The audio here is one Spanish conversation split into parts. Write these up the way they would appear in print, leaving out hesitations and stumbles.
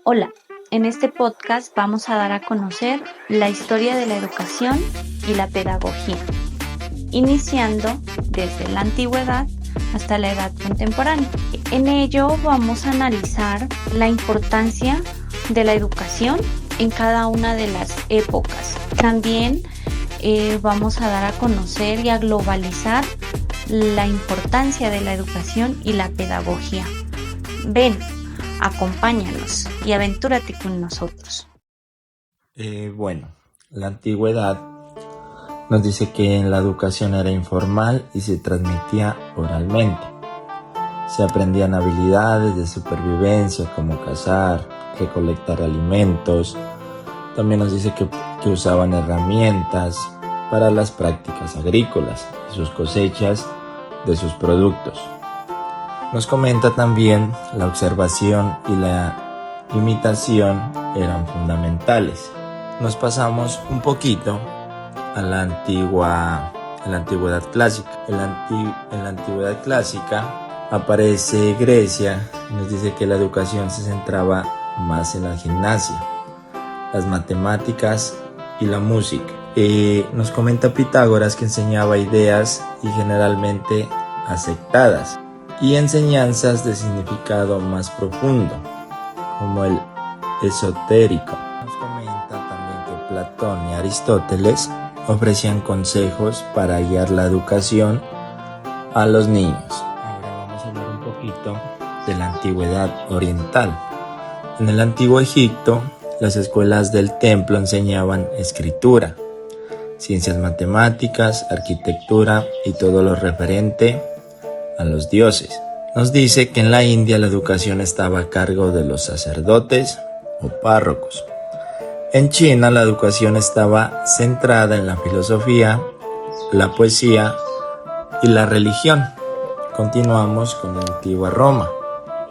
Hola, en este podcast vamos a dar a conocer la historia de la educación y la pedagogía, iniciando desde la antigüedad hasta la edad contemporánea. En ello vamos a analizar la importancia de la educación en cada una de las épocas. También vamos a dar a conocer y a globalizar la importancia de la educación y la pedagogía. Ven, acompáñanos y aventúrate con nosotros. La antigüedad nos dice que la educación era informal y se transmitía oralmente. Se aprendían habilidades de supervivencia como cazar, recolectar alimentos. También nos dice que usaban herramientas para las prácticas agrícolas y sus cosechas de sus productos. Nos comenta también la observación y la imitación eran fundamentales. Nos pasamos un poquito a la antigüedad clásica. En la antigüedad clásica aparece Grecia y nos dice que la educación se centraba más en la gimnasia, las matemáticas y la música. Nos comenta Pitágoras que enseñaba ideas y generalmente aceptadas y enseñanzas de significado más profundo, como el esotérico. Nos comenta también que Platón y Aristóteles ofrecían consejos para guiar la educación a los niños. Ahora vamos a hablar un poquito de la antigüedad oriental. En el antiguo Egipto, las escuelas del templo enseñaban escritura, ciencias matemáticas, arquitectura y todo lo referente a los dioses. Nos dice que en la India la educación estaba a cargo de los sacerdotes o párrocos. En China la educación estaba centrada en la filosofía, la poesía y la religión. Continuamos con la antigua Roma.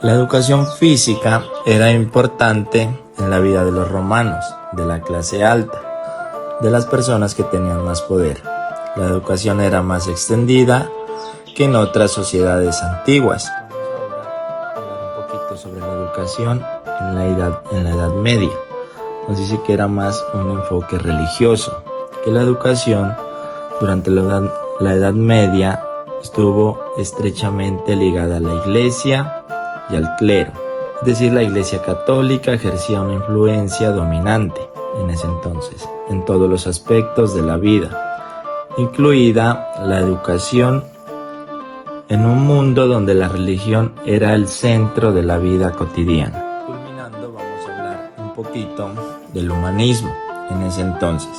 La educación física era importante en la vida de los romanos, de la clase alta, de las personas que tenían más poder. La educación era más extendida que en otras sociedades antiguas. Vamos ahora a hablar un poquito sobre la educación en la Edad Media. Nos dice que era más un enfoque religioso, que la educación durante la Edad Media estuvo estrechamente ligada a la iglesia y al clero. Es decir, la iglesia católica ejercía una influencia dominante en ese entonces, en todos los aspectos de la vida, incluida la educación en un mundo donde la religión era el centro de la vida cotidiana. Culminando, vamos a hablar un poquito del humanismo en ese entonces.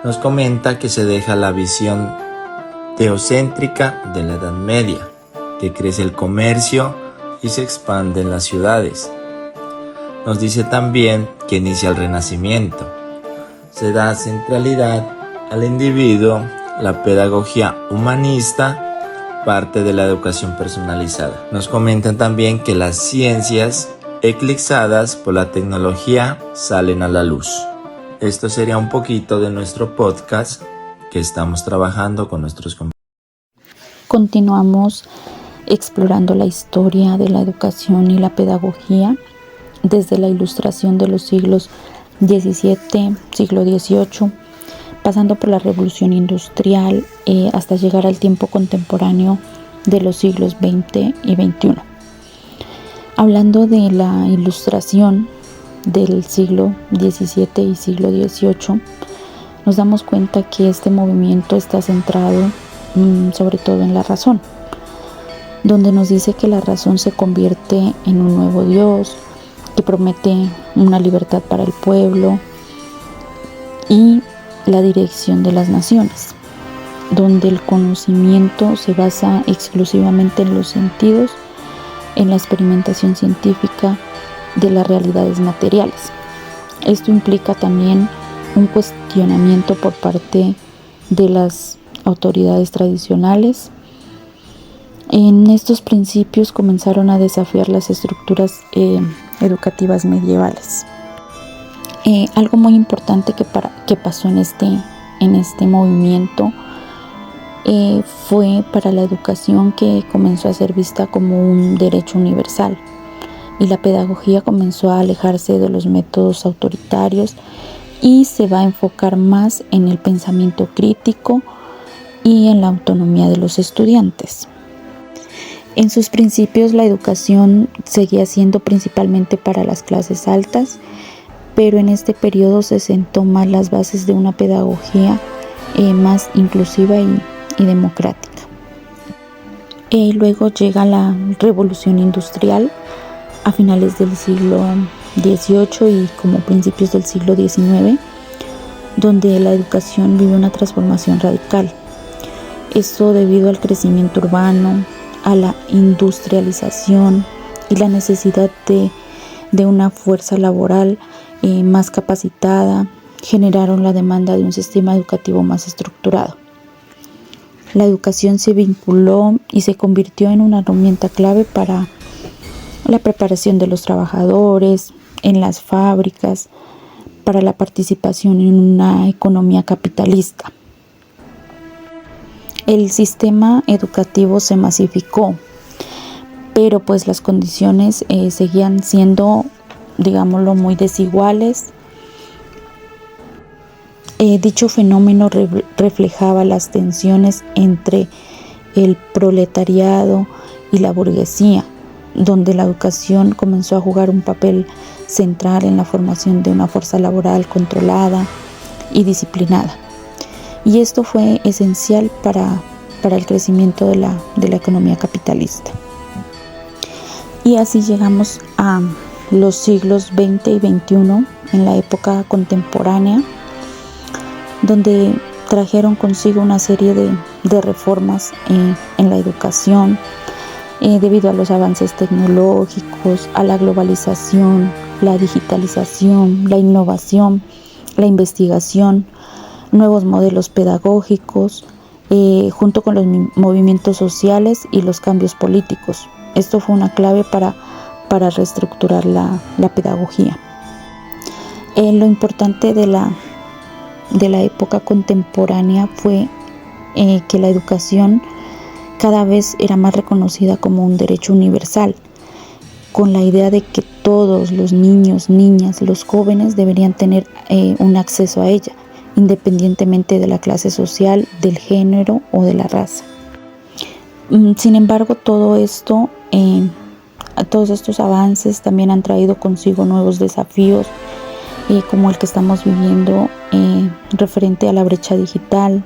Nos comenta que se deja la visión teocéntrica de la Edad Media, que crece el comercio y se expande en las ciudades. Nos dice también que inicia el Renacimiento. Se da centralidad al individuo, la pedagogía humanista, parte de la educación personalizada. Nos comentan también que las ciencias, eclipsadas por la tecnología, salen a la luz. Esto sería un poquito de nuestro podcast que estamos trabajando con nuestros compañeros. Continuamos explorando la historia de la educación y la pedagogía desde la Ilustración de los siglos XVII, siglo XVIII, pasando por la Revolución Industrial hasta llegar al tiempo contemporáneo de los siglos XX y XXI. Hablando de la Ilustración del siglo XVII y siglo XVIII, nos damos cuenta que este movimiento está centrado sobre todo en la razón, donde nos dice que la razón se convierte en un nuevo Dios, que promete una libertad para el pueblo y la dirección de las naciones, donde el conocimiento se basa exclusivamente en los sentidos, en la experimentación científica de las realidades materiales. Esto implica también un cuestionamiento por parte de las autoridades tradicionales. En estos principios comenzaron a desafiar las estructuras educativas medievales. Algo muy importante que pasó en este movimiento fue para la educación, que comenzó a ser vista como un derecho universal, y la pedagogía comenzó a alejarse de los métodos autoritarios y se va a enfocar más en el pensamiento crítico y en la autonomía de los estudiantes. En sus principios, la educación seguía siendo principalmente para las clases altas, pero en este periodo se sentó más las bases de una pedagogía más inclusiva y democrática. Luego llega la Revolución Industrial a finales del siglo XVIII y como principios del siglo XIX, donde la educación vive una transformación radical. Esto debido al crecimiento urbano, a la industrialización y la necesidad de una fuerza laboral más capacitada, generaron la demanda de un sistema educativo más estructurado. La educación se vinculó y se convirtió en una herramienta clave para la preparación de los trabajadores en las fábricas, para la participación en una economía capitalista. El sistema educativo se masificó, pero pues las condiciones seguían siendo, digámoslo, muy desiguales. Dicho fenómeno reflejaba las tensiones entre el proletariado y la burguesía, donde la educación comenzó a jugar un papel central en la formación de una fuerza laboral controlada y disciplinada. Y esto fue esencial para el crecimiento de la economía capitalista. Y así llegamos a los siglos XX y XXI, en la época contemporánea, donde trajeron consigo una serie de reformas en la educación, debido a los avances tecnológicos, a la globalización, la digitalización, la innovación, la investigación, nuevos modelos pedagógicos, junto con los movimientos sociales y los cambios políticos. Esto fue una clave para reestructurar la pedagogía. Lo importante de la época contemporánea fue que la educación cada vez era más reconocida como un derecho universal, con la idea de que todos los niños, niñas, los jóvenes deberían tener un acceso a ella, independientemente de la clase social, del género o de la raza. Sin embargo, todos estos avances también han traído consigo nuevos desafíos, como el que estamos viviendo referente a la brecha digital,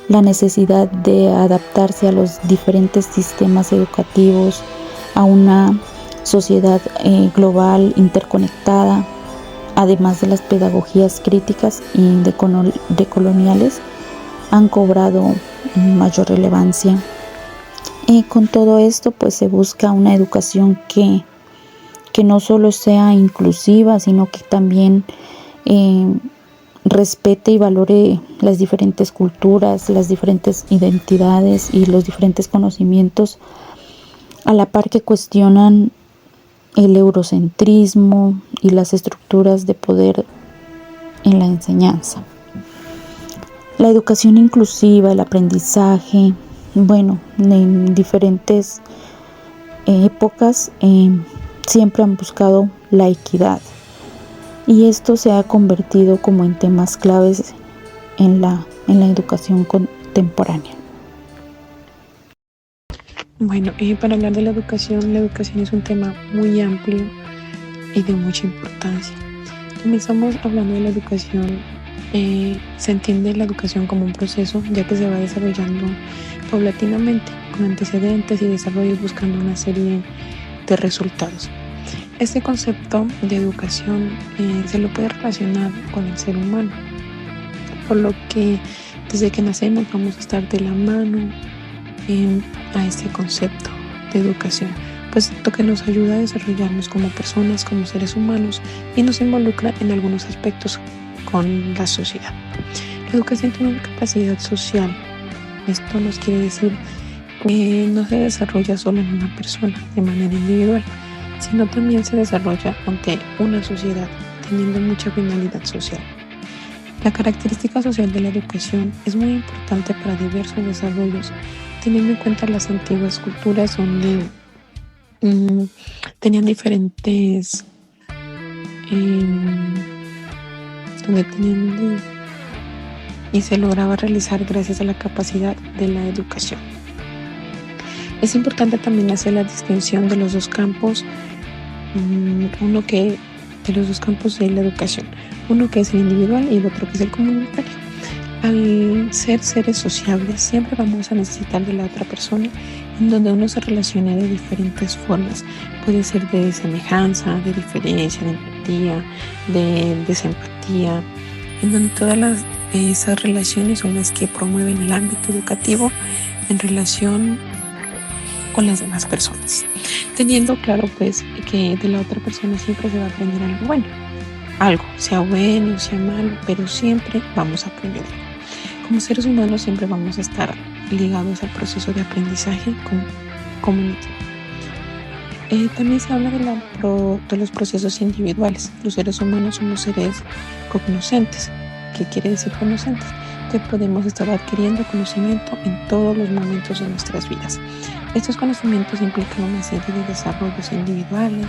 la necesidad de adaptarse a los diferentes sistemas educativos, a una sociedad global interconectada, además de las pedagogías críticas y decoloniales, han cobrado mayor relevancia. Con todo esto, pues se busca una educación que no solo sea inclusiva, sino que también respete y valore las diferentes culturas, las diferentes identidades y los diferentes conocimientos, a la par que cuestionan el eurocentrismo y las estructuras de poder en la enseñanza. La educación inclusiva, el aprendizaje, en diferentes épocas siempre han buscado la equidad, y esto se ha convertido como en temas claves en la educación contemporánea. Para hablar de la educación es un tema muy amplio y de mucha importancia. Comenzamos hablando de la educación. Se entiende la educación como un proceso, ya que se va desarrollando paulatinamente, con antecedentes y desarrollos, buscando una serie de resultados. Este concepto de educación se lo puede relacionar con el ser humano, por lo que desde que nacemos vamos a estar de la mano a este concepto de educación, puesto que nos ayuda a desarrollarnos como personas, como seres humanos, y nos involucra en algunos aspectos con la sociedad. La educación tiene una capacidad social. Esto nos quiere decir que no se desarrolla solo en una persona de manera individual, sino también se desarrolla ante una sociedad, teniendo mucha finalidad social. La característica social de la educación es muy importante para diversos desarrollos, teniendo en cuenta las antiguas culturas donde tenían diferentes y se lograba realizar gracias a la capacidad de la educación. Es importante también hacer la distinción de los dos campos, de los dos campos de la educación, uno que es el individual y el otro que es el comunitario. Al ser seres sociables, siempre vamos a necesitar de la otra persona, en donde uno se relacione de diferentes formas. Puede ser de semejanza, de diferencia, de empatía, de desempatía, en donde todas esas relaciones son las que promueven el ámbito educativo en relación con las demás personas, teniendo claro pues que de la otra persona siempre se va a aprender algo bueno, sea bueno, sea malo, pero siempre vamos a aprender. Como seres humanos siempre vamos a estar ligados al proceso de aprendizaje comunitario. También se habla de los procesos individuales. Los seres humanos somos seres cognoscentes. ¿Qué quiere decir cognoscentes? Que podemos estar adquiriendo conocimiento en todos los momentos de nuestras vidas. Estos conocimientos implican una serie de desarrollos individuales,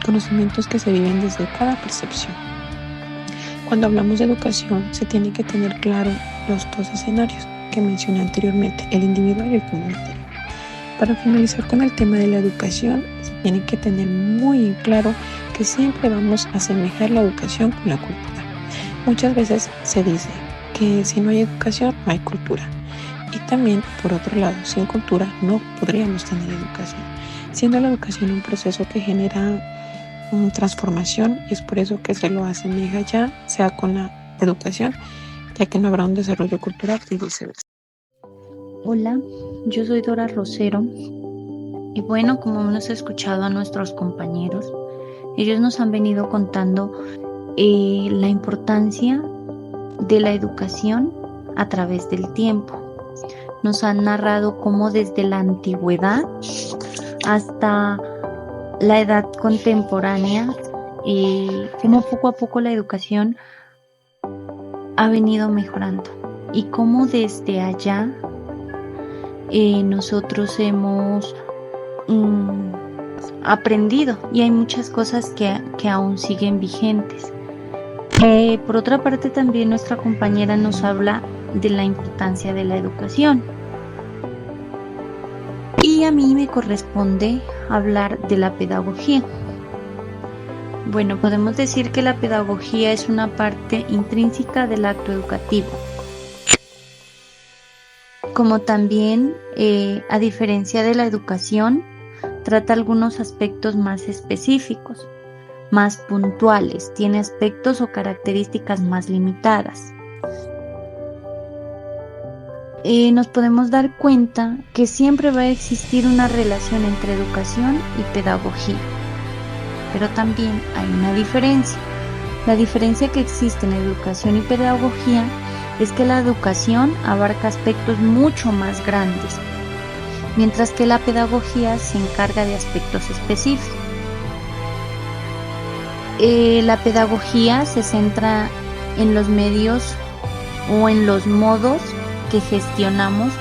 conocimientos que se viven desde cada percepción. Cuando hablamos de educación, se tiene que tener claro los dos escenarios que mencioné anteriormente, el individual y el comunitario. Para finalizar con el tema de la educación, se tiene que tener muy claro que siempre vamos a asemejar la educación con la cultura. Muchas veces se dice que si no hay educación, no hay cultura. Y también, por otro lado, sin cultura no podríamos tener educación, siendo la educación un proceso que genera transformación, y es por eso que se lo asemeja ya sea con la educación, ya que no habrá un desarrollo cultural y viceversa. Hola, yo soy Dora Rosero y bueno, como hemos escuchado a nuestros compañeros, ellos nos han venido contando la importancia de la educación a través del tiempo. Nos han narrado cómo desde la antigüedad hasta la edad contemporánea, cómo poco a poco la educación ha venido mejorando y cómo desde allá nosotros hemos aprendido y hay muchas cosas que aún siguen vigentes. Por otra parte, también nuestra compañera nos habla de la importancia de la educación. Y a mí me corresponde hablar de la pedagogía. Bueno, podemos decir que la pedagogía es una parte intrínseca del acto educativo. Como también, a diferencia de la educación, trata algunos aspectos más específicos, más puntuales, tiene aspectos o características más limitadas. Nos podemos dar cuenta que siempre va a existir una relación entre educación y pedagogía, pero también hay una diferencia. La diferencia que existe en educación y pedagogía es que la educación abarca aspectos mucho más grandes, mientras que la pedagogía se encarga de aspectos específicos. La pedagogía se centra en los medios o en los modos que gestionamos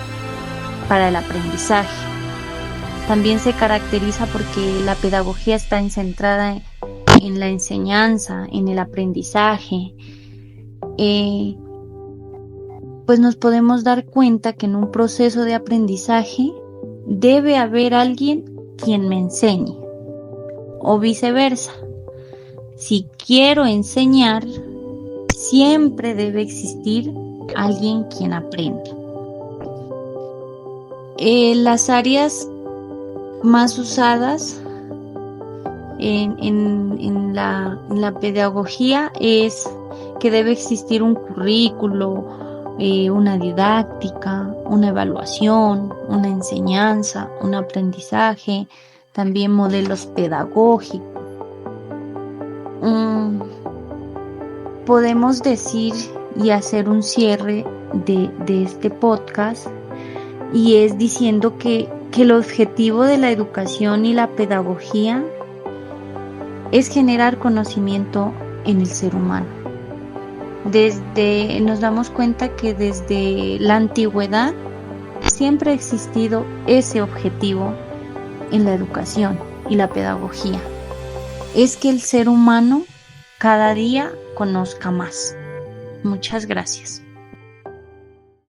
para el aprendizaje. También se caracteriza porque la pedagogía está centrada en la enseñanza, en el aprendizaje. Pues nos podemos dar cuenta que en un proceso de aprendizaje debe haber alguien quien me enseñe, o viceversa. Si quiero enseñar, siempre debe existir alguien quien aprenda. Las áreas más usadas en la pedagogía es que debe existir un currículo, una didáctica, una evaluación, una enseñanza, un aprendizaje, también modelos pedagógicos. Podemos decir y hacer un cierre de este podcast, y es diciendo que el objetivo de la educación y la pedagogía es generar conocimiento en el ser humano. Nos damos cuenta que desde la antigüedad siempre ha existido ese objetivo en la educación. y la pedagogía es que el ser humano cada día conozca más. Muchas gracias.